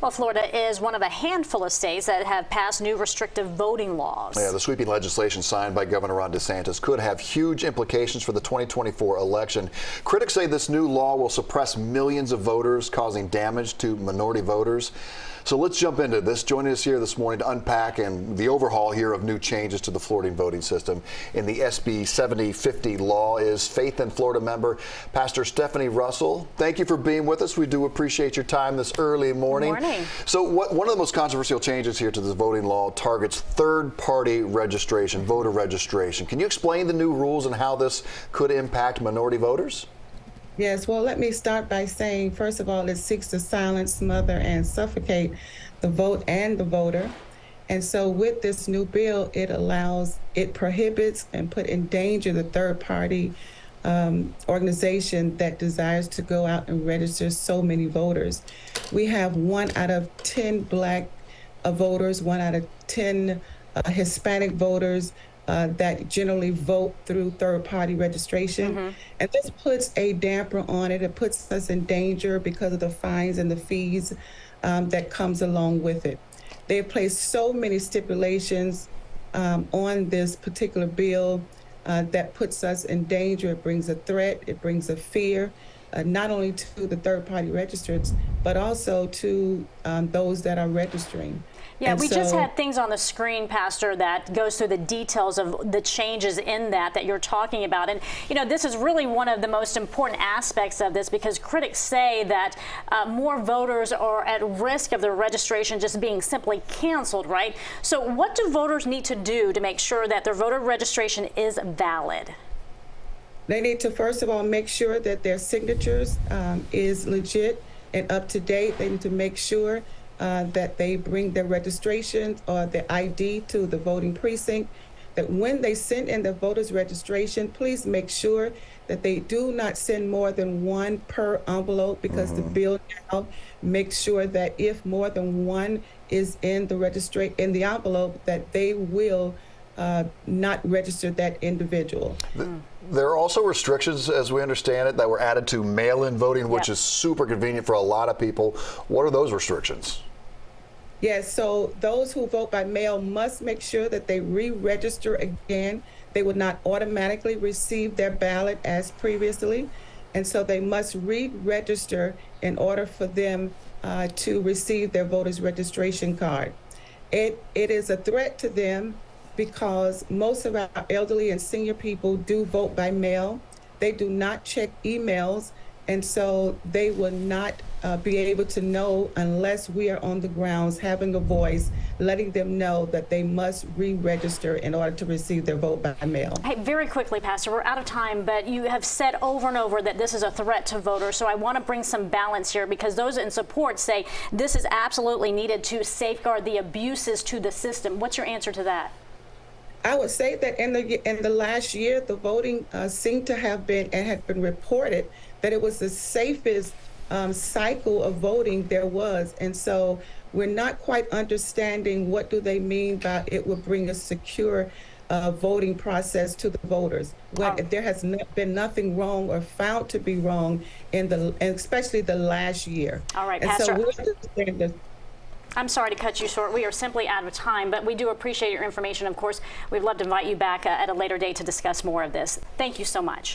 Well, Florida is one of a handful of states that have passed new restrictive voting laws. Yeah, the sweeping legislation signed by Governor Ron DeSantis could have huge implications for the 2024 election. Critics say this new law will suppress millions of voters, causing damage to minority voters. So let's jump into this. Joining us here this morning to unpack and the overhaul here of new changes to the Florida voting system in the SB 7050 law is Faith in Florida member Pastor Stephanie Russell. Thank you for being with us. We do appreciate your time this early morning. Good morning. So one of the most controversial changes here to the voting law targets third-party registration, voter registration. Can you explain the new rules and how this could impact minority voters? Yes, well, let me start by saying, first of all, it seeks to silence, smother, and suffocate the vote and the voter. And so with this new bill, it prohibits and put in danger the third-party organization that desires to go out and register so many voters. We have 1 out of 10 Black voters, 1 out of 10 Hispanic voters, that generally vote through third-party registration. And this puts a damper on it. It puts us in danger because of the fines and the fees that comes along with it. They've placed so many stipulations on this particular bill that puts us in danger. It brings a threat, it brings a fear, not only to the third-party registrants, but also to those that are registering. Yeah, we just had things on the screen, Pastor, that goes through the details of the changes in that you're talking about. And, you know, this is really one of the most important aspects of this because critics say that more voters are at risk of their registration just being simply canceled, right? So what do voters need to do to make sure that their voter registration is valid? They need to, first of all, make sure that their signatures is legit and up to date. They need to make sure that they bring their registration or their ID to the voting precinct, that when they send in the voter's registration, please make sure that they do not send more than 1 per envelope because the bill now makes sure that if more than 1 is in the envelope, that they will not register that individual. There are also restrictions, as we understand it, that were added to mail-in voting, which is super convenient for a lot of people. What are those restrictions? Yes, so those who vote by mail must make sure that they re-register again. They would not automatically receive their ballot as previously, and so they must re-register in order for them to receive their voter's registration card. It is a threat to them because most of our elderly and senior people do vote by mail. They do not check emails, and so they will not be able to know unless we are on the grounds having a voice, letting them know that they must re-register in order to receive their vote by mail. Hey, very quickly, Pastor, we're out of time, but you have said over and over that this is a threat to voters, so I want to bring some balance here because those in support say this is absolutely needed to safeguard the abuses to the system. What's your answer to that? I would say that in the last year, the voting seemed to have been and had been reported that it was the safest cycle of voting there was. And so we're not quite understanding what do they mean by it will bring a secure voting process to the voters. When there has been nothing wrong or found to be wrong and especially the last year. All right, and Pastor. So we understand this. I'm sorry to cut you short. We are simply out of time, but we do appreciate your information. Of course, we'd love to invite you back at a later date to discuss more of this. Thank you so much.